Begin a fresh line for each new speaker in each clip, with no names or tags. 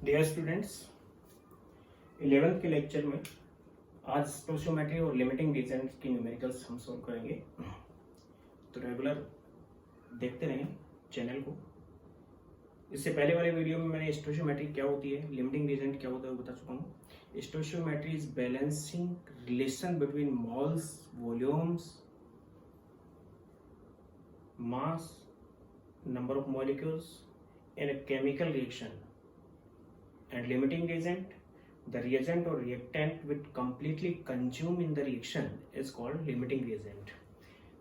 Dear students, 11th के lecture में आज स्टोशियोमेट्री और लिमिटिंग रीजंस की न्यूमेरिकल्स हम सॉल्व करेंगे। तो रेगुलर देखते रहें चैनल को। इससे पहले वाले वीडियो में मैंने स्टोशियोमेट्री क्या होती है, लिमिटिंग रीजन क्या होता है वो बता चुका हूँ। Stoichiometry is balancing relation between moles, volumes, mass, number of molecules in a chemical reaction, and limiting reagent, the reagent or reactant which completely consume in the reaction is called limiting reagent।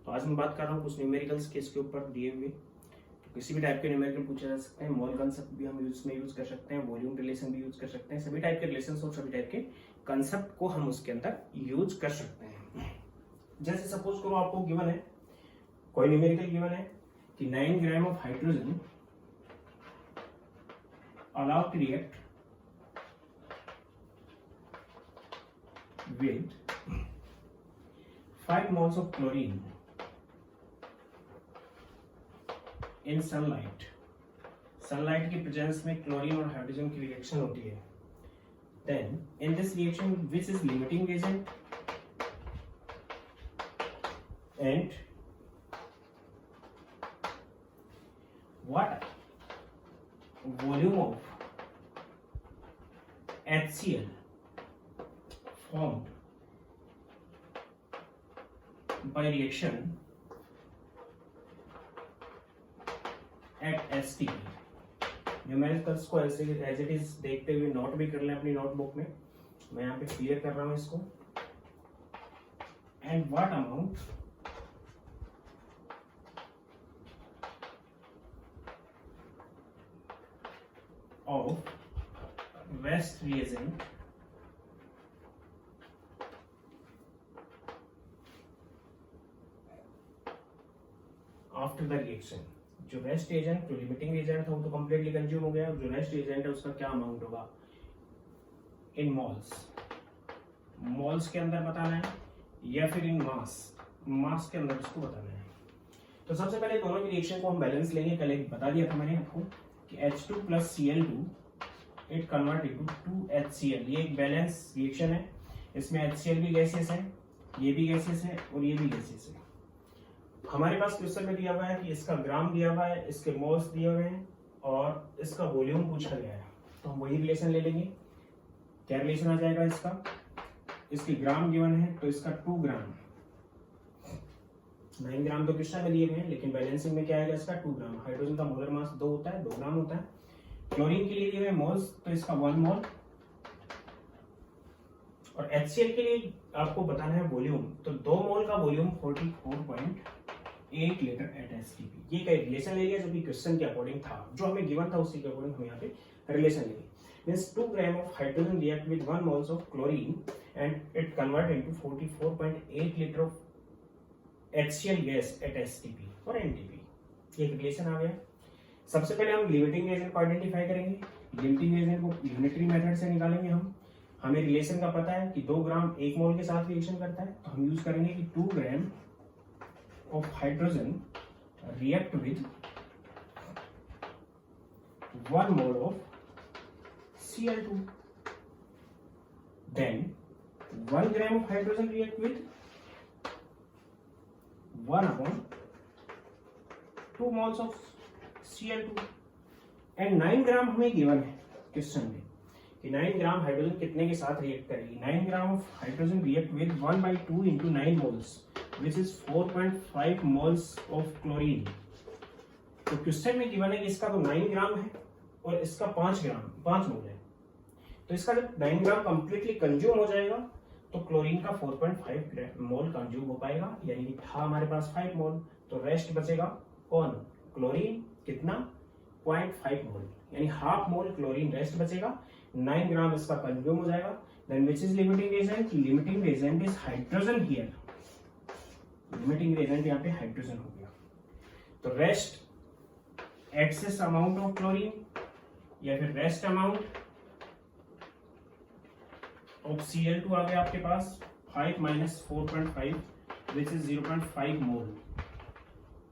तो आज मैं बात कर रहा हूँ कुछ numericals के इसके ऊपर दिए हुए। तो किसी भी टाइप के न्यूमेरिकल पूछे जा सकते हैं, मोल कंसेप्ट भी हम यूज कर सकते हैं, वॉल्यूम रिलेशन भी यूज कर सकते हैं, सभी टाइप के रिलेशन और सभी टाइप के कंसेप्ट को हम उसके अंदर यूज कर सकते हैं। जैसे सपोज करो आपको गिवन है, कोई न्यूमेरिकल गिवन है कि 9 gram of hydrogen allowed to react with 5 moles of chlorine in sunlight। Sunlight की प्रेजेंस में क्लोरीन और हाइड्रोजन की रिएक्शन होती है। Then in this reaction which is limiting agent and what volume of HCl formed by reaction at STP। Numericals को ऐसे as it is देखते हुए नोट भी कर लें अपनी नोटबुक में। मैं यहाँ पे क्लियर कर रहा हूँ इसको। And what amount of West reagent after the reaction। जो वेस्ट एजेंट, जो लिमिटिंग एजेंट था वो तो कंप्लीटली कंज्यूम हो गया। जो वेस्ट एजेंट है उसका क्या अमाउंट होगा इन मॉल्स, मॉल्स के अंदर बताना है या फिर इन मास, मास के अंदर उसको बताना है। तो सबसे पहले दोनों की रिएक्शन को हम बैलेंस लेंगे। कल एक बता दिया था मैंने आपको कि H2 plus Cl2 it convert into 2HCl। ये एक बैलेंस रिएक्शन है। इसमें HCl भी गैसेस है, ये भी गैसेस है और ये भी गैसेस है। हमारे पास क्वेश्चन में दिया हुआ है कि इसका ग्राम दिया हुआ है, इसके मोल्स दिए हुए हैं और इसका वॉल्यूम पूछा गया है। तो हम वही रिलेशन ले लेंगे। क्या रिलेशन आ जाएगा इसका, इसकी ग्राम गिवन है तो इसका 2 ग्राम, 9 ग्राम तो क्वेश्चन में दिए हुए हैं लेकिन बैलेंसिंग में क्या आएगा इसका 2 ग्राम। हाइड्रोजन का मोलर मास 2 होता है, 2 ग्राम होता है। क्लोरीन के लिए दिए हुए मोल्स तो इसका 1 मोल और HCl के लिए आपको बताना है वॉल्यूम। तो 2 मोल का वॉल्यूम 44.8 लीटर एट STP। ये का रिलेशन ले लिया जो कि क्वेश्चन के अकॉर्डिंग था, जो हमें गिवन था उसी के अकॉर्डिंग हम यहाँ पे रिलेशन लेंगे। Means 2 gram of hydrogen react with 1 moles of chlorine and it convert into 44.8 litre of HCl gas at STP और NTP। ये रिलेशन आ गया। सबसे पहले हम लिमिटिंग एजेंट को आइडेंटिफाई करेंगे। लिमिटिंग एजेंट को यूनिटरी मेथड से निकालेंगे हम। हमें रिलेशन का पता है कि 2 ग्राम 1 मोल के साथ रिएक्शन करता है, तो हम यूज करेंगे कि 2 gram of hydrogen react with 1 mole of Cl2। Then 1 gram of hydrogen react with 1/2 moles of Cl2 and 9 gram हमें गिवन है क्वेश्चन में कि 9 ग्राम हाइड्रोजन कितने के साथ रिएक्ट करेगी। 9 gram of hydrogen react with 1/2 into 9 moles which is 4.5 moles of chlorine. तो question में गिवन है कि इसका तो 9 ग्राम है और इसका 5 मोल है। तो इसका जब 9 ग्राम कंप्लीटली कंज्यूम हो जाएगा तो क्लोरीन का 4.5 मोल कंज्यूम हो पाएगा, यानी कि था हमारे पास 5 मोल। तो रेस्ट बचेगा कौन, क्लोरीन। कितना, 0.5 मोल, यानी हाफ मोल क्लोरीन रेस्ट बचेगा। 9 ग्राम इसका कंज्यूम हो जाएगा। Then which is limiting agent, limiting agent is hydrogen here. Limiting agent यहाँ पे हाइड्रोजन हो गया। तो rest excess amount of chlorine या फिर रेस्ट अमाउंट ऑफ Cl2 आ गया आपके पास 5 - 4.5 विच इज 0.5 मोल।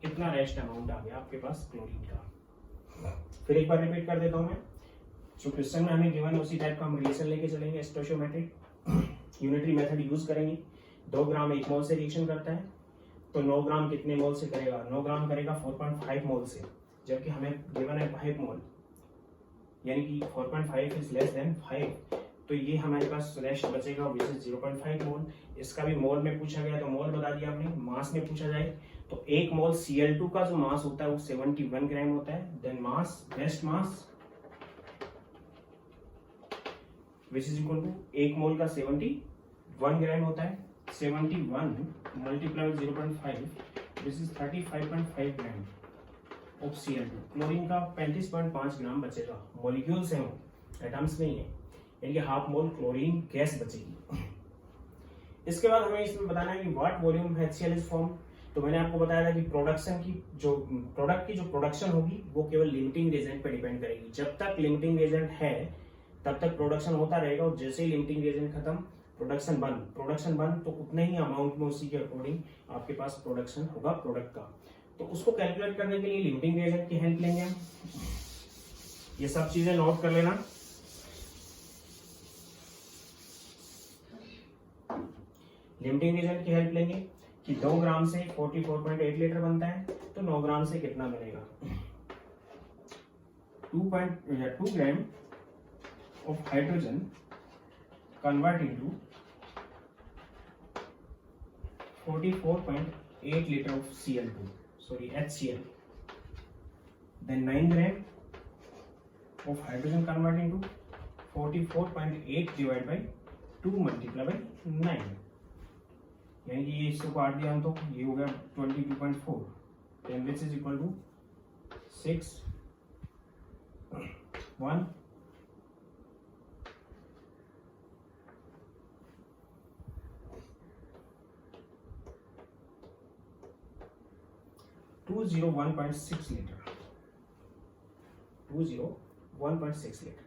कितना रेस्ट अमाउंट आ गया आपके पास क्लोरीन का। फिर एक बार रिपीट कर देता हूं मैं। जो क्वेश्चन में हमें गिवन है उसी टाइप का हम रिएक्शन लेके चलेंगे, स्टोइकियोमेट्रिक यूनिटरी मेथड यूज करेंगे। 2 ग्राम 1 मोल से रिएक्शन करता है, तो 9 ग्राम कितने मोल से करेगा? 9 ग्राम करेगा 4.5 मोल से, जबकि हमें गिवन है 5 मोल, यानी कि 4.5 इज लेस देन 5, तो ये हमारे पास रेस्ट बचेगा विच इज 0.5 मोल। इसका भी मोल में पूछा गया तो मोल बता दिया हमने। मास में पूछा जाए तो 1 मोल Cl2 का जो मास होता है वो 71 ग्राम होता है। Then mass, rest mass which is equal to 1 mole का 71 ग्राम होता है। 71 multiply 0.5 which is 35.5 gram of Cl2। Chlorine का 35.5 ग्राम बचेगा। मॉलिक्यूल्स हैं, एटम्स नहीं है, यानी कि हाफ मोल क्लोरीन गैस बचेगी। इसके बाद हमें इसमें बताना है कि what volume HCl is form. तो मैंने आपको बताया था कि प्रोडक्शन की जो प्रोडक्ट की जो प्रोडक्शन होगी वो केवल लिमिटिंग रिएजेंट पर डिपेंड करेगी। जब तक लिमिटिंग रिएजेंट है तब तक प्रोडक्शन होता रहेगा, और जैसे ही लिमिटिंग रिएजेंट खत्म, प्रोडक्शन बंद, तो उतने ही अमाउंट में उसी के अकॉर्डिंग आपके पास प्रोडक्शन होगा प्रोडक्ट का। तो उसको कैलकुलेट करने के लिए लिमिटिंग रिएजेंट की हेल्प लेंगे हम। ये सब चीजें नोट कर लेना। लिमिटिंग रिएजेंट की हेल्प लेंगे कि 2 ग्राम से 44.8 लीटर बनता है, तो 9 ग्राम से कितना बनेगा? 2 gram of hydrogen convert into 44.8 litre of HCl। Then 9 gram of hydrogen convert into 44.8 divide by 2 multiply by 9, यानी कि ये इसको काट दिया हम तो ये हो गया 22.4, then which is equal to 6 1 201.6 litre. 201.6 litre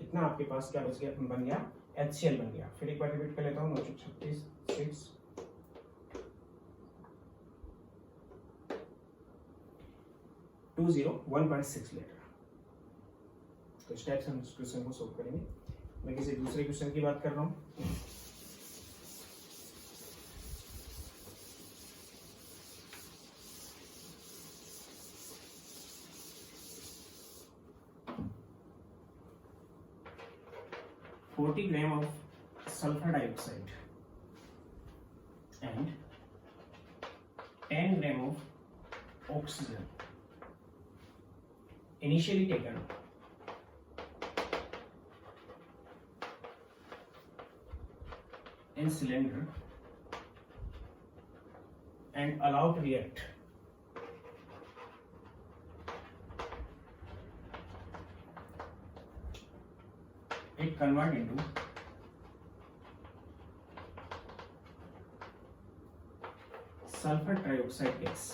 इतना आपके पास क्या बच गया, बन गया HCl बन गया। फिर एक बार रिपीट कर लेता हूँ, 936 201.6 लीटर। तो इस टाइप से हम इस क्वेश्चन को सोल्व करेंगे। मैं किसी दूसरे क्वेश्चन की बात कर रहा हूँ। $40 grams of sulfur dioxide and 10 grams of oxygen initially taken in cylinder and allowed to react it convert into sulfur trioxide gas,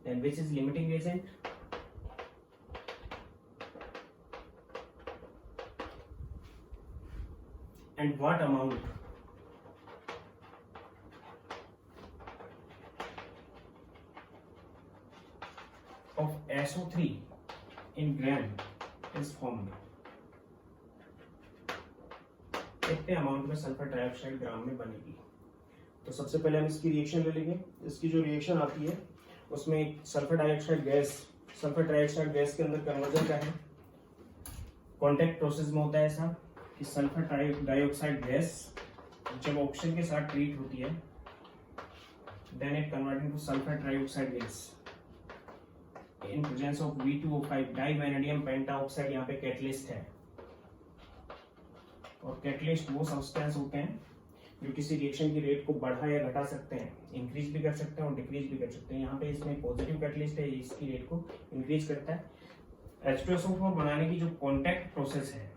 then which is limiting reagent, and what amount of SO3 in gram is formed। कितने amount में sulphur trioxide ग्राम में बनेगी। तो सबसे पहले हम इसकी reaction ले लेंगे। इसकी जो रिएक्शन आती है उसमें सल्फर ट्राइऑक्साइड गैस के अंदर कन्वर्जन क्या है, कॉन्टैक्ट प्रोसेस में होता है ऐसा कि सल्फर डाइऑक्साइड गैस जब ऑक्सीजन के साथ ट्रीट होती है then it convert into sulphur trioxide gas in presence of V2O5 divanadium pentaoxide. यहाँ पे कैटलिस्ट है, और कैटलिस्ट वो सब्सटेंस होते हैं जो किसी रिएक्शन की रेट को बढ़ा या घटा सकते हैं, इंक्रीज भी कर सकते हैं और डिक्रीज भी कर सकते हैं। यहाँ पे इसमें पॉजिटिव कैटलिस्ट है, इसकी रेट को इंक्रीज करता है। H2SO4 बनाने की जो कॉन्टैक्ट प्रोसेस है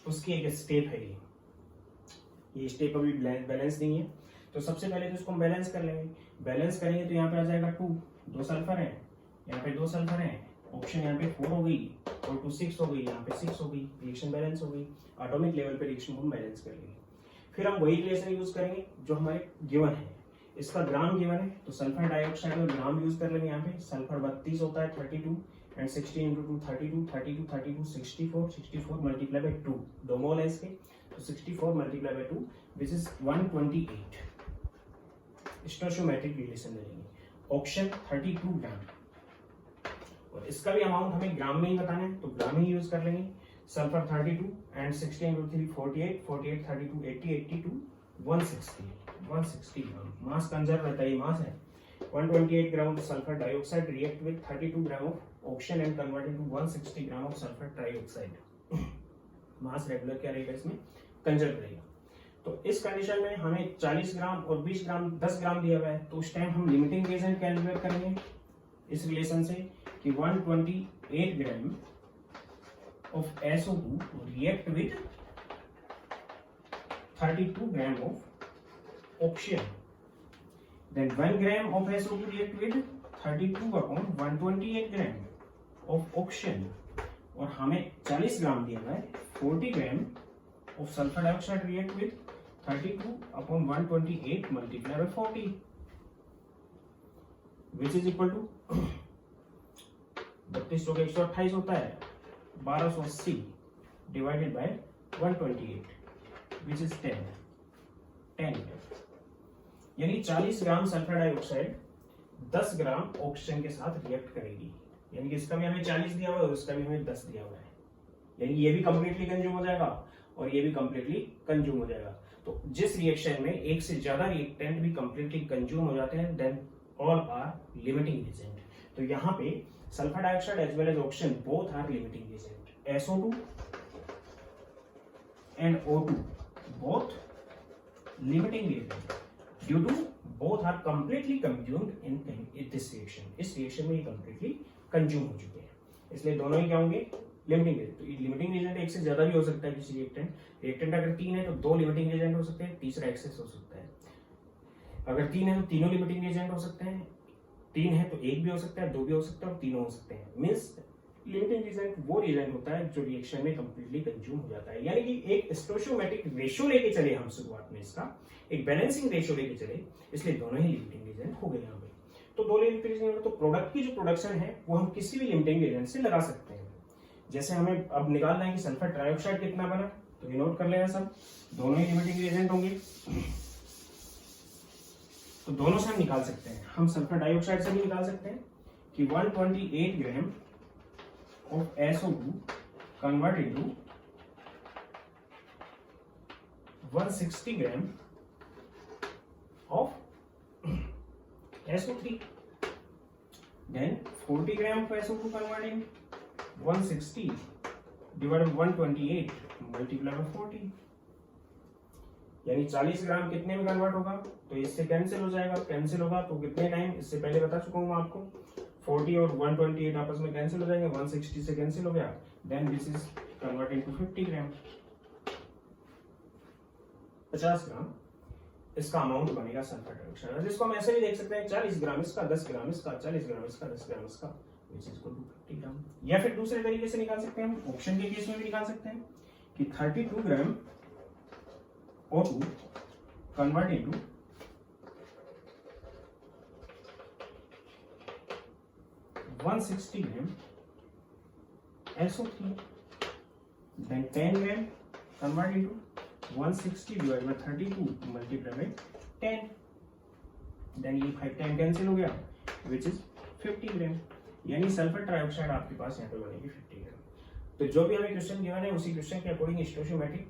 उसकी एक स्टेप है, ये स्टेप अभी बैलेंस नहीं है। तो सबसे पहले तो इसको हम बैलेंस कर लेंगे। बैलेंस करेंगे तो यहाँ पे आ जाएगा 2 सल्फर है, यहाँ पे 2 सल्फर है, ऑप्शन यहाँ पे 4 हो गई और 2 6 हो गई, यहाँ पे 6 हो गई, रिएक्शन बैलेंस हो गई। एटॉमिक लेवल पे रिएक्शन को हम बैलेंस कर लेंगे। फिर हम वही रिलेशन यूज करेंगे जो हमारे गिवन है। इसका ग्राम गिवन है तो सल्फर डाइऑक्साइड में ग्राम यूज कर लेंगे। यहाँ पे सल्फर 32 होता है 32 एंड 16 इंटू 2 32 32 32 64 64 मल्टीप्लाई बाई 2 2 मोल है इसके तो 64 multiply by 2 which is 128 stoichiometric relation ले लेंगे। ऑक्सीजन 32 ग्राम और इसका भी अमाउंट हमें ग्राम में ही बताना है तो ग्राम ही यूज कर लेंगे। Sulphur 32 and 16 into 3 48 48 32 80 82 160 gram mass conserve रहता है, मास है 128 gram of sulphur dioxide react with 32 gram of oxygen and convert into 160 gram of sulphur trioxide. Mass regular क्या रहेगा इसमें, कंजर्व रहेगा। तो इस कंडीशन में हमें 40 ग्राम और 20 ग्राम 10 ग्राम दिया हुआ है तो उस टाइम हम लिमिटिंग रिएजेंट कैलकुलेट करेंगे इस रिलेशन से कि 128 ग्राम of SO2 react with 32 gram of oxygen. Then 1 gram of SO2 react with 32 upon 128 gram of oxygen. और हमें 40 ग्राम दिया है 40 ग्राम of sulfur dioxide react with 32 upon 128 multiplied by 40 which is equal to 32 तो 128 होता है 1280 divided by 128 which is 10 यानी 40 ग्राम sulphur dioxide 10 gram oxygen के साथ रिएक्ट करेगी। यानी कि इसका भी हमें 40 दिया हुआ है और इसका भी हमें 10 दिया हुआ है। यानी ये भी कंप्लीटली कंज्यूम हो जाएगा और ये भी कंप्लीटली कंज्यूम हो जाएगा। तो जिस रिएक्शन में एक से ज्यादा रिएक्टेंट भी कंप्लीटली कंज्यूम हो जाते हैं then all are limiting agent. तो यहाँ पे sulphur dioxide as well as oxygen both are limiting agent. SO2 and O2 both limiting reagent due to both are completely consumed in this reaction। इस reaction में ये completely consume हो चुके हैं, इसलिए दोनों ही क्या होंगे, लिमिटिंग एजेंट। तो लिमिटिंग एजेंट एक से ज्यादा भी हो सकता है किसी रिएक्टेंट अगर 3 है तो 2 लिमिटिंग एजेंट हो सकते हैं, तीसरा एक्सेस हो सकता है। अगर 3 है तो तीनों लिमिटिंग एजेंट हो सकते हैं, 3 है तो 1 भी हो सकता है, 2 भी हो सकता है और तीनों हो सकते हैं। मींस लिमिटिंग एजेंट वो रिएजेंट होता है जो रिएक्शन में कंप्लीटली कंज्यूम हो जाता है। यानी कि एक स्टोइकोमेट्रिक रेशियो लेके चले हम शुरुआत में, इसका एक बैलेंसिंग रेशियो लेके चले, इसलिए दोनों ही लिमिटिंग एजेंट हो गए यहाँ पे। तो 2 लिमिटिंग एजेंट तो प्रोडक्ट की जो प्रोडक्शन है वो हम किसी भी लिमिटिंग एजेंट से लगा सकते हैं। जैसे हमें अब निकालना है कि सल्फर ट्राइऑक्साइड कितना बना, तो ये नोट कर लेना सब, दोनों ही लिमिटिंग एजेंट होंगे तो दोनों से हम निकाल सकते हैं। हम सल्फर डाइऑक्साइड से भी निकाल सकते हैं कि 128 ग्राम of SO2 convert into 160 gram of SO3, then 40 gram of SO2 converting 160 divided by 128 multiplied by 40, यानी 40 ग्राम कितने में कन्वर्ट होगा, तो इससे कैंसिल हो जाएगा। कैंसिल होगा तो कितने टाइम, इससे पहले बता चुका हूँ आपको, 40 और 128 आपस में कैंसिल हो जाएंगे, 160 से कैंसिल हो गया, then this is convert into 50 gram, 50 gram इसका अमाउंट बनेगा सल्फर डाइऑक्साइड। जिसको हम ऐसे भी देख सकते हैं 40 ग्राम इसका, 10 ग्राम इसका, 40 ग्राम इसका, 10 ग्राम इसका, विच इज इक्वल टू 50 ग्राम। या फिर दूसरे तरीके से निकाल सकते हैं हम, ऑप्शन के केस में भी निकाल सकते हैं कि 32 ग्राम O2 convert into 160 gram SO3, then 10 gram convert into 160 divided by 32 multiplied by 10, then ये 10 कैंसिल हो गया which is 50 ग्राम। यानी सल्फर ट्राइऑक्साइड आपके पास यहाँ पे बनेगी 50 ग्राम। तो जो भी हमें क्वेश्चन गिवन है उसी क्वेश्चन के अकॉर्डिंग स्टोइकोमेट्रिक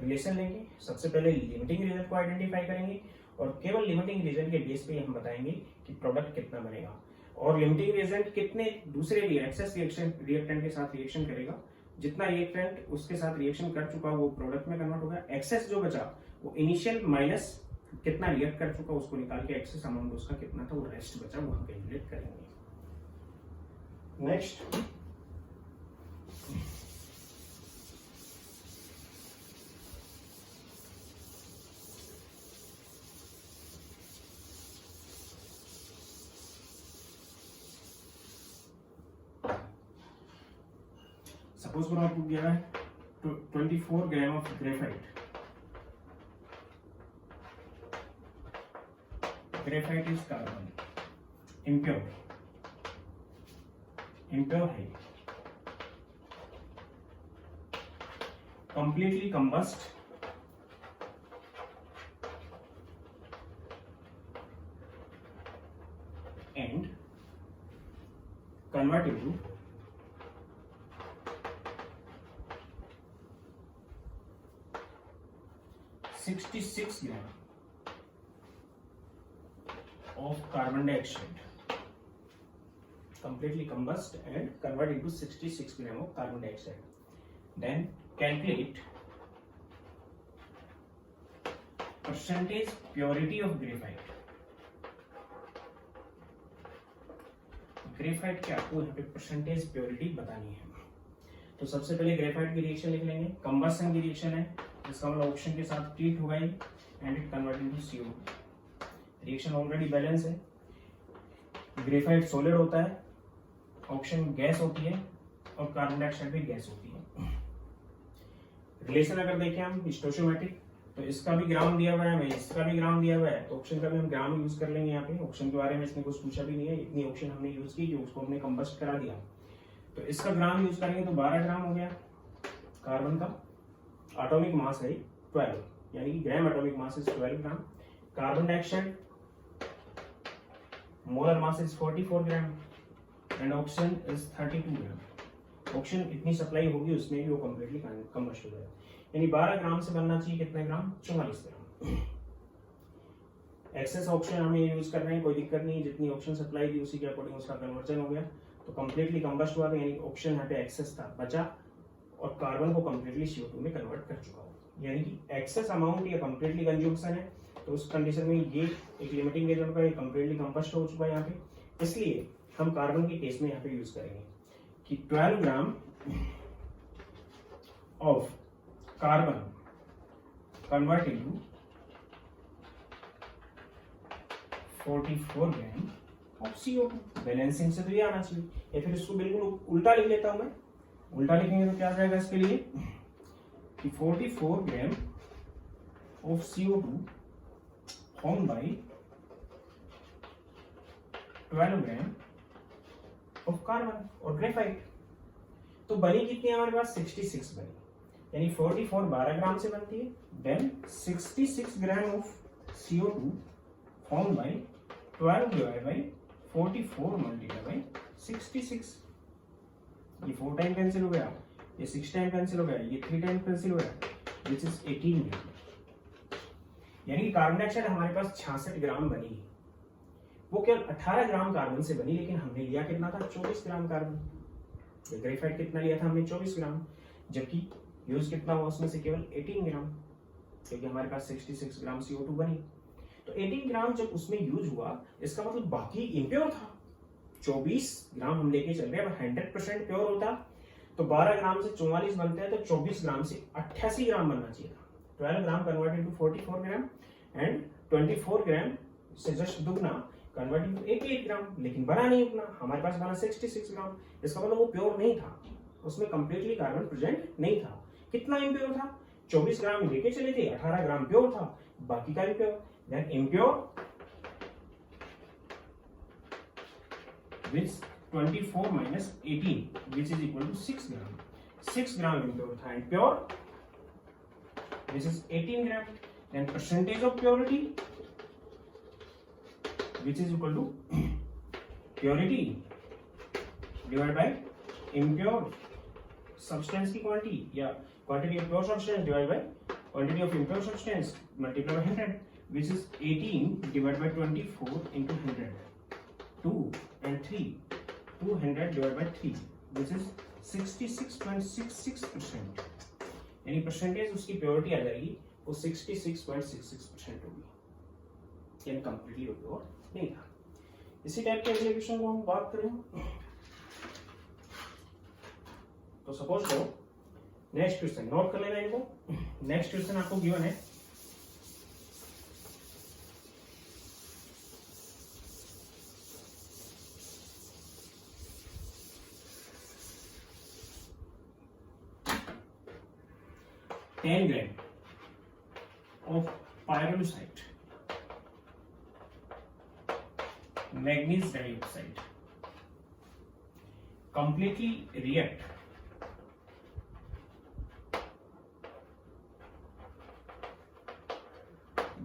रिलेशन लेंगे। सबसे पहले लिमिटिंग रीजन को आइडेंटिफाई करेंगे और केवल लिमिटिंग रीजन के बेस पे हम बताएंगे कि प्रोडक्ट कितना बनेगा और लिमिटिंग रिएजेंट कितने दूसरे एक्सेस रिएक्टेंट के साथ रिएक्शन करेगा। जितना रिएक्टेंट उसके साथ रिएक्शन कर चुका वो प्रोडक्ट में कन्वर्ट होगा, एक्सेस जो बचा वो इनिशियल माइनस कितना रिएक्ट कर चुका उसको निकाल के एक्सेस अमाउंट उसका कितना था वो रेस्ट बचा वो हम कैलकुलेट करेंगे। नेक्स्ट सपोज करो आपको दिया है 24 gram of graphite graphite is carbon, impure, impure है, completely combust and convert into 66 gram of carbon dioxide, completely combust and convert into 66 gram of carbon dioxide. Then calculate percentage purity of graphite. Graphite की आपको यहाँ पे percentage purity बतानी है। तो सबसे पहले ग्रेफाइट की रिएक्शन लिख लेंगे। कंबस्शन की रिएक्शन है, इसका मतलब ऑक्सीजन के साथ ट्रीट होगा and it convert into CO2। Reaction already balance है। ग्रेफाइट सॉलिड होता है, ऑक्सीजन गैस होती है और कार्बन डाइऑक्साइड भी गैस होती है। रिलेशन अगर देखें हम स्टोइचियोमेट्रिक, तो इसका भी ग्राम दिया हुआ है, हमें इसका भी ग्राम दिया हुआ है, तो ऑक्सीजन का भी हम ग्राम यूज कर लेंगे। यहाँ पे ऑक्सीजन के बारे में इसने कुछ पूछा भी नहीं है, इतनी ऑक्सीजन हमने यूज की कि उसको हमने कंबस्ट करा दिया, तो इसका ग्राम यूज करेंगे तो 12 ग्राम हो गया। कार्बन का एटॉमिक मास है 12, यानी कि gram atomic mass is 12 gram. Carbon dioxide molar mass is 44 gram and oxygen is 32 gram. Oxygen इतनी सप्लाई होगी उसमें भी वो कंप्लीटली कंबस्ट हो जाएगा, यानी 12 ग्राम से बनना चाहिए कितने ग्राम? 44 ग्राम। एक्सेस ऑक्सीजन हमें यूज कर रहे हैं, कोई दिक्कत नहीं, जितनी ऑक्सीजन सप्लाई थी उसी के अकॉर्डिंग उसका कन्वर्जन हो गया, तो कंप्लीटली कंबस्ट हुआ, यानी ऑक्सीजन यहाँ पे एक्सेस था, बचा, और कार्बन को कंप्लीटली CO2 में कन्वर्ट कर चुका हो, यानी कि एक्सेस अमाउंट या कंप्लीटली कंज्यूम्शन है। तो उस कंडीशन में ये एक लिमिटिंग एजेंट का कंप्लीटली कंबस्ट हो चुका है यहाँ पे, इसलिए हम कार्बन के केस में यहाँ पे यूज करेंगे कि 12 gram of carbon convert into 44 gram of CO2। Balancing से तो ये आना चाहिए, या फिर इसको बिल्कुल उल्टा लिख लेता हूं मैं। उल्टा लिखेंगे तो क्या आ जाएगा इसके लिए कि 44 ग्राम of CO2 form by 12 gram of carbon और ग्रेफाइट। तो बनी कितनी हमारे पास? 66 बनी, यानी 44 12 ग्राम से बनती है, then 66 gram of CO2 form by 12 divide by 44 multiply by 66। ये 4 टाइम कैंसिल हो गया, ये 6 टाइम कैंसिल हो गया, ये 3 टाइम कैंसिल हो गया, विच इज 18 ग्राम। यानी कि कार्बन डाइऑक्साइड हमारे पास 66 ग्राम बनी, वो केवल 18 ग्राम कार्बन से बनी, लेकिन हमने लिया कितना था? 24 ग्राम कार्बन। ग्रेफाइट कितना लिया था हमने? 24 ग्राम, जबकि यूज कितना हुआ उसमें से? केवल 18 ग्राम, क्योंकि हमारे पास 66 ग्राम CO2 बनी। तो 18 ग्राम जब उसमें यूज हुआ, इसका मतलब बाकी इम्प्योर था। 24 ग्राम हम लेके चल रहे हैं, 100% प्योर होता तो 12 ग्राम से 44 बनते हैं, तो 24 ग्राम से 88 ग्राम बनना चाहिए था। 12 ग्राम कन्वर्ट इनटू 44 ग्राम एंड 24 ग्राम से जस्ट दुगना कन्वर्ट इनटू 88 ग्राम, लेकिन बना नहीं उतना, हमारे पास बना 66 ग्राम। इसका मतलब वो प्योर नहीं था, उसमें कंप्लीटली कार्बन प्रेजेंट नहीं था। कितना इम्प्योर था? 24 ग्राम लेके चले थे, 18 ग्राम प्योर था, बाकी का impure. Then impure which 24 minus 18 which is equal to 6 gram. 6 gram impure था and pure which is 18 gram. Then percentage of purity which is equal to purity divide by impure substance की quantity, या quantity of pure substance divide by quantity of impure substance multiply by 100, which is 18 divided by 24 into 100, 2 and 3, 200 divided by 3, which is 66.66%, यानी percentage उसकी purity आ जाएगी वो 66.66% होगी, यानी completely pure नहीं था। इसी टाइप के एप्लीकेशन को हम बात करें तो सपोज करो नेक्स्ट क्वेश्चन नोट कर लेना इनको। नेक्स्ट क्वेश्चन आपको गिवन है $10 ग्राम of pyrolusite manganese dioxide completely react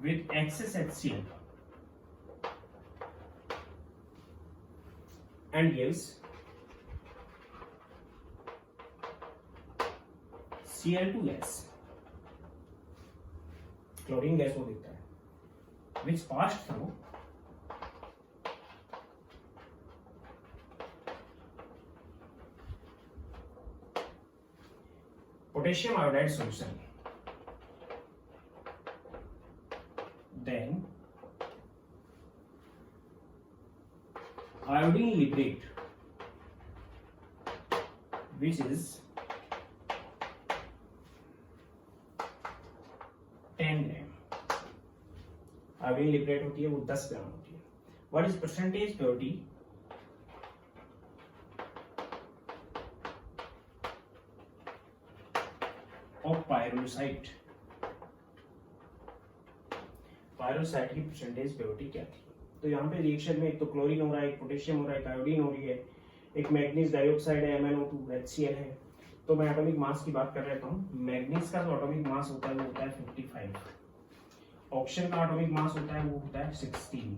with excess HCl and gives Cl2 gas, chlorine gas वो देता है, which passed through potassium iodide solution, then iodine liberate, which is 10 gram. Iodine liberate होती है वो 10 gram होती है. What is percentage purity of pyrolusite? Pyrolusite की percentage purity क्या थी? तो यहाँ पे रिएक्शन में एक तो क्लोरीन हो रहा है, एक पोटेशियम हो रहा है, एक आयोडीन हो रही है, एक मैग्नीज डाइऑक्साइड है, MnO2 HCl है. तो मैं एटॉमिक मास की बात कर रहा हूँ. मैग्नीज का जो एटॉमिक मास होता है वो होता है 55. ऑक्सीजन का एटॉमिक मास होता है वो होता है 16.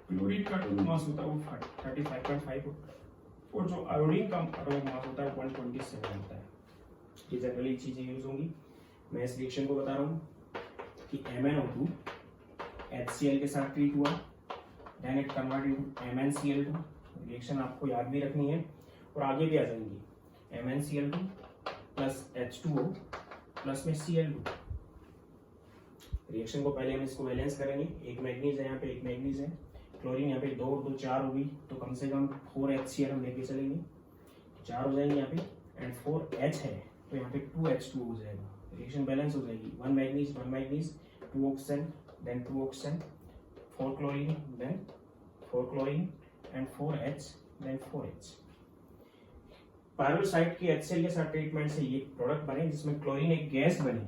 क्लोरीन का एटॉमिक मास होता है वो 35.5 होता है. और जो आयोडीन का एटॉमिक मास होता है 127 होता है. ये जनरली चीजें यूज होंगी. मैं इस रिएक्शन को बता रहा हूँ कि MnO2 HCl के साथ ट्रीट हुआ, then it convert into MnCl2. Reaction आपको याद भी रखनी है और आगे भी आ जाएंगी. MnCl2 प्लस H2O प्लस में Cl2. रिएक्शन को पहले हम इसको बैलेंस करेंगे. एक मैग्नीज है यहाँ पे, एक मैग्नीज है. क्लोरीन यहाँ पे 2 और 2 4 होगी, तो कम से कम 4 HCl हम लेके चलेंगे. 4 हो जाएंगे यहाँ पे एंड 4 H है तो यहाँ पे 2 H2O हो जाएगा. रिएक्शन बैलेंस हो जाएगी. 1 manganese 2 oxygen then 2 oxygen, 4 chlorine then 4 chlorine and 4 H then 4 H. Pyrolusite की HCl के साथ ट्रीटमेंट से ये प्रोडक्ट बने जिसमें क्लोरीन एक गैस बनी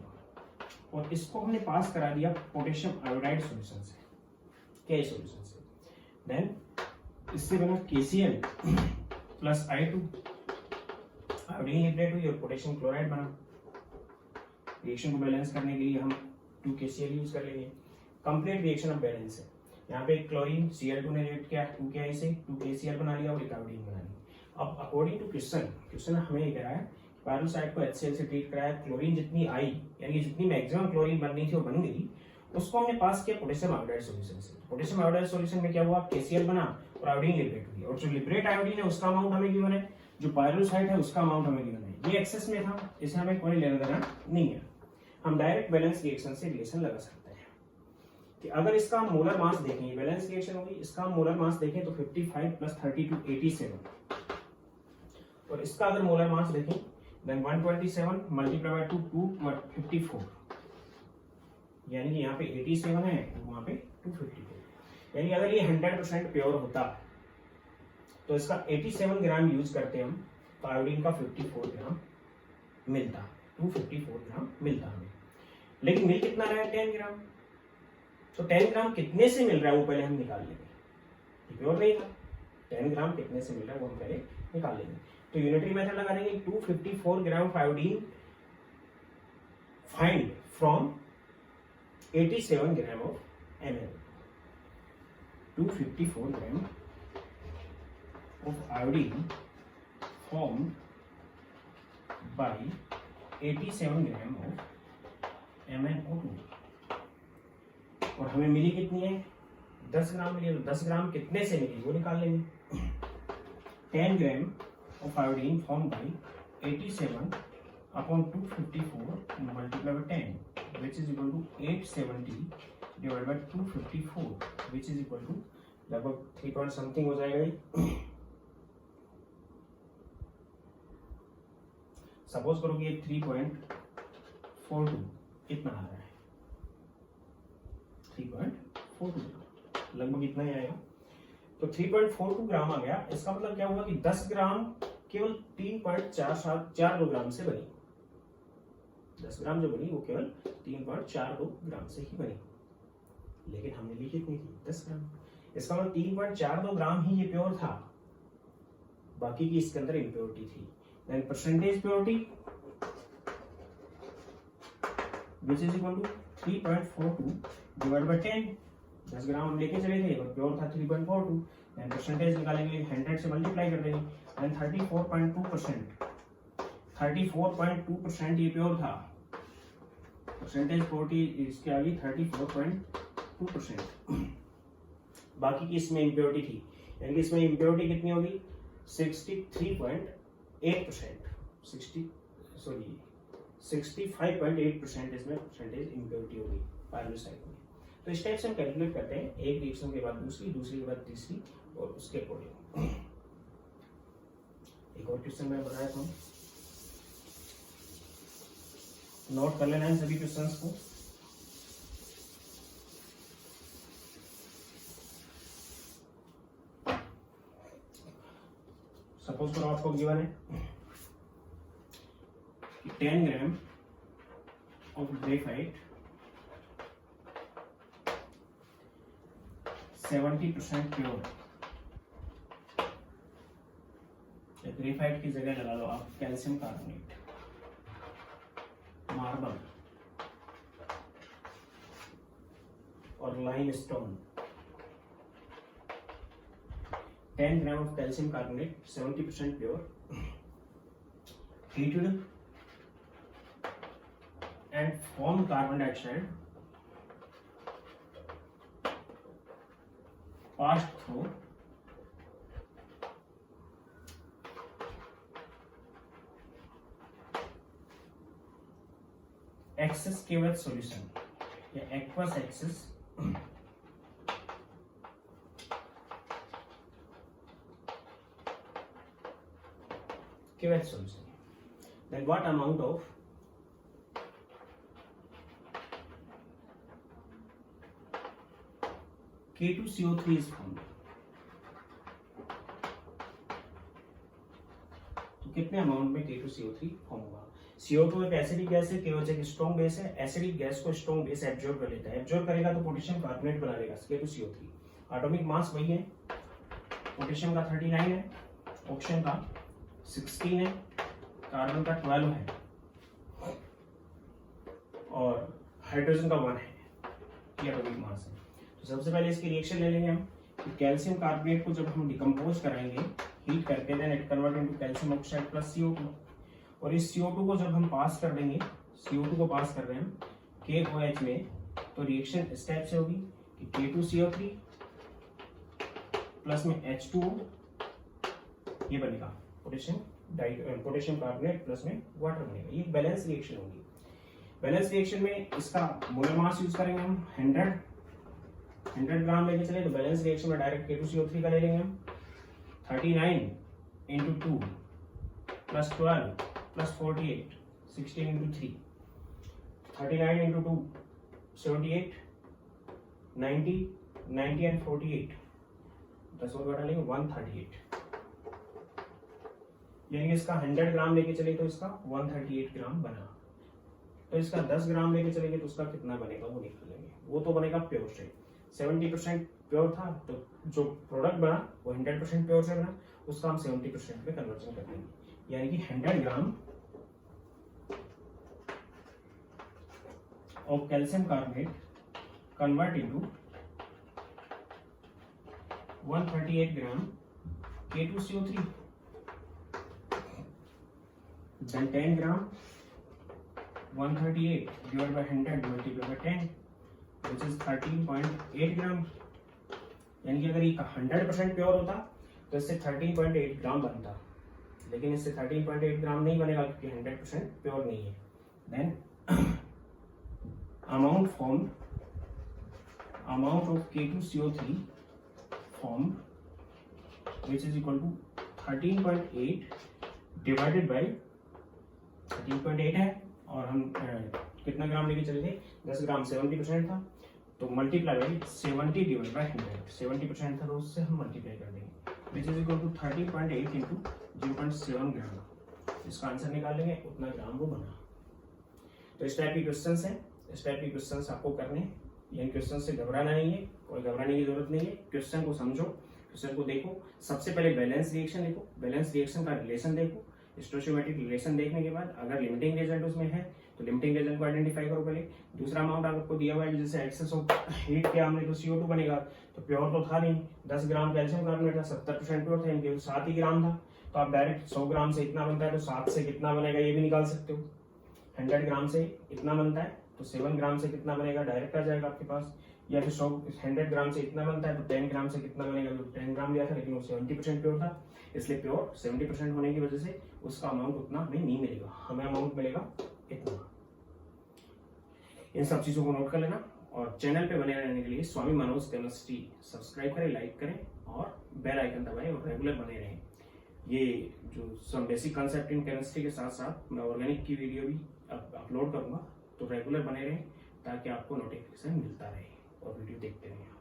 और इसको हमने पास करा दिया पोटेशियम आयोडाइड सॉल्यूशन से, के सॉल्यूशन से. देन इससे बना KCl plus I2, iodine liberate हुई और पोटेशियम क्लोराइड बना. रिएक्शन को बैलेंस करने के लिए हम 2 KCl यूज कर लेंगे. कंप्लीट रिएक्शन अब बैलेंस है. यहाँ पे क्लोरीन Cl2 ने रिएक्ट किया 2 Ki से 2 KCl बना लिया और एक आयोडीन बना ली. अब अकॉर्डिंग टू क्वेश्चन हमें ये कह रहा है पायरोसाइट को HCl से ट्रीट कराया, क्लोरीन जितनी आई यानी जितनी मैक्सिमम क्लोरीन बननी थी वो बन गई, उसको हमने पास किया पोटेशियम आयोडाइड सॉल्यूशन से. पोटेशियम आयोडाइड सॉल्यूशन में क्या हुआ, KCl बना और आयोडीन लिबरेट हुई. और जो लिबरेट आयोडीन है उसका अमाउंट हमें गिवन है, जो पायरोसाइट है उसका अमाउंट हमें गिवन है. ये एक्सेस में था, इसे हमें कोई लेना देना नहीं है. हम डायरेक्ट बैलेंस रिएक्शन से रिलेशन लगा सकते हैं कि अगर इसका मोलर मास देखें, बैलेंस रिएक्शन होगी, इसका मोलर मास देखें तो 55 प्लस 32 87 और इसका अगर मोलर मास देखें देन 127 मल्टीप्लाई बाय 254 यानी कि यहाँ पे 87 है वहां पे 254. यानी अगर ये 100% प्योर होता तो इसका 87 ग्राम यूज करते हम तो आयोडीन का 54 ग्राम मिलता, 254 ग्राम मिलता हमें. लेकिन मिल कितना रहा है, 10 ग्राम. तो 10 ग्राम कितने से मिल रहा है वो पहले हम निकाल लेंगे. प्योर नहीं था, 10 ग्राम कितने से मिल रहा है वो हम पहले निकाल लेंगे. तो यूनिटरी मेथड लगा देंगे. 254 gram of iodine find from 87 gram of Mn. 254 gram of iodine form by 87 gram of MnO2 और हमें मिली कितनी है, 10 ग्राम मिली. तो 10 ग्राम कितने से मिली वो निकाल लेंगे. 10 ग्राम of iodine formed by 87 upon 254 multiplied by 10 which is equal to 870 divided by 254 which is equal to लगभग 3 point something हो जाएगा. सपोज करो कि ये 3.42 कितना आ रहा है, 3.42 लगभग इतना ही आएगा. तो 3.42 ग्राम आ गया. इसका मतलब क्या हुआ कि 10 ग्राम केवल 3.472 ग्राम से बनी. 10 ग्राम जो बनी वो केवल 3.42 ग्राम से ही बनी. लेकिन हमने ली कितनी थी, 10 ग्राम. इसका मतलब 3.42 ग्राम ही ये प्योर था, बाकी की इसके अंदर इम्प्योरिटी थी। Then percentage purity which is equal to 3.42 divide by 10। 10 gram हम लेके चले थे और प्योर था 3.42, देन परसेंटेज निकालेंगे 100 से मल्टीप्लाई कर देंगे, देन 34.2% ये प्योर था। परसेंटेज प्योरिटी इसके आगे 34.2%। बाकी की इसमें इम्प्योरिटी थी, यानी कि इसमें इम्प्योरिटी कितनी होगी 65.8% इसमें परसेंटेज इम्प्योरिटी होगी पायरोसाइट में। तो इस टाइप से हम कैलकुलेट करते हैं, एक रिएक्शन के बाद दूसरी, दूसरी के बाद तीसरी, और उसके अकॉर्डिंग। एक और क्वेश्चन मैं बताया था, नोट कर लेना है सभी क्वेश्चंस को। सपोज करो आपको गिवन है 10 gram of graphite 70% pure. Graphite की जगह लगा लो आप कैल्शियम कार्बोनेट, मार्बल और limestone. 10 gram of calcium carbonate 70% pure, heated and formed carbon dioxide passed through excess KOH solution या aqueous excess KOH solution. Then what amount of K2CO3 is formed? तो कितने amount में K2CO3 form होगा? CO2 एक acidic gas है, KOH एक strong base है। Acidic gas को स्ट्रॉन्ग बेस एब्जॉर्ब कर लेता है, एब्जॉर्ब करेगा तो पोटेशियम कार्बोनेट बना लेगा K2CO3। एटॉमिक मास वही है, पोटेशियम का 39 है, ऑक्सीजन का 16 है, कार्बन का 12 है और हाइड्रोजन का 1 है। ये एटॉमिक मास है। तो सबसे पहले इसकी रिएक्शन ले लेंगे हम कि कैल्शियम कार्बोनेट को जब हम डिकम्पोज कराएंगे हीट करके, then it convert into calcium oxide plus CO2। और इस CO2 को जब हम पास कर देंगे, CO2 को पास कर रहे हैं हम KOH में, तो रिएक्शन इस टाइप से होगी कि K2CO3 प्लस में H2O, ये बनेगा पोटेशियम कार्बोनेट प्लस में वाटर बनेगा। ये बैलेंस रिएक्शन होगी। बैलेंस रिएक्शन में इसका मोलर मास यूज करेंगे हम 100 ग्राम लेके चले, तो बैलेंस रिएक्शन में डायरेक्ट K2CO3 का ले लेंगे हम 39 into 2 plus 12 plus 48 16 into 3, 39 into 2 78 90 and 48, 10 और घटा लेंगे 138, यानी इसका 100 ग्राम लेके चले तो इसका 138 ग्राम बना। तो इसका 10 ग्राम लेके चलेंगे तो उसका कितना बनेगा वो निकाल लेंगे। वो तो बनेगा प्योर से, 70% प्योर था, तो जो प्रोडक्ट बना वो 100% प्योर से बना, उसका हम 70% में कन्वर्जन कर देंगे। यानी कि 100 gram of calcium carbonate convert into 138 gram K2CO3, then 10 gram 138 divided by 100 multiplied by 10, which is 13.8 ग्राम। यानी कि अगर ये 100% प्योर होता तो इससे 13.8 ग्राम बनता, लेकिन इससे 13.8 ग्राम नहीं बनेगा क्योंकि 100% प्योर नहीं है। Then amount of K2CO3 formed, which is equal to 13.8 divided by 13.8 है, और हम कितना ग्राम लेके चले थे 10 ग्राम, 70% था, तो मल्टीप्लाई बाई 70 डिवाइड बाई 100, 70% था तो उससे हम मल्टीप्लाई कर देंगे, which is equal to 13.8 into 0.7 gram. इसका आंसर निकाल लेंगे, उतना ग्राम वो बना। तो इस टाइप की क्वेश्चंस हैं, इस टाइप की क्वेश्चंस आपको करने इन क्वेश्चन से घबराना नहीं है, कोई घबराने की जरूरत नहीं है। क्वेश्चन को समझो, क्वेश्चन को देखो। सबसे पहले बैलेंस रिएक्शन देखो, बैलेंस रिएक्शन का रिलेशन देखो। स्टोइचियोमेट्रिक रिलेशन देखने के बाद अगर लिमिटिंग रिएजेंट उसमें है तो लिमिटिंग रिएजेंट को आइडेंटिफाई करो पहले। दूसरा अमाउंट आपको दिया हुआ है, जैसे एक्सेस ऑफ हीट के हमने तो CO2 बनेगा, तो प्योर तो था नहीं, 10 ग्राम कैल्शियम कार्बोनेट था, 70% प्योर था, इनके 7 ही ग्राम था। तो आप डायरेक्ट 100 ग्राम से इतना बनता है तो 7 से कितना बनेगा ये भी निकाल सकते हो। 100 ग्राम से इतना बनता है तो 7 ग्राम से कितना बनेगा डायरेक्ट आ जाएगा आपके पास। या फिर 100 ग्राम से इतना बनता है तो 10 ग्राम से कितना बनेगा, तो 10 ग्राम दिया था लेकिन वो 70% प्योर था, इसलिए प्योर 70% होने की वजह से उसका अमाउंट उतना हमें नहीं मिलेगा, हमें अमाउंट मिलेगा इतना। इन सब चीजों को नोट कर लेना और चैनल पे बने रहने के लिए स्वामी मनोज केमिस्ट्री सब्सक्राइब करें, लाइक करें और बेल आइकन दबाएं और रेगुलर बने रहें। ये जो some basic concept in chemistry के साथ साथ मैं ऑर्गेनिक की वीडियो भी अपलोड करूंगा, तो रेगुलर बने रहें ताकि आपको नोटिफिकेशन मिलता रहे और वीडियो देखते रहें।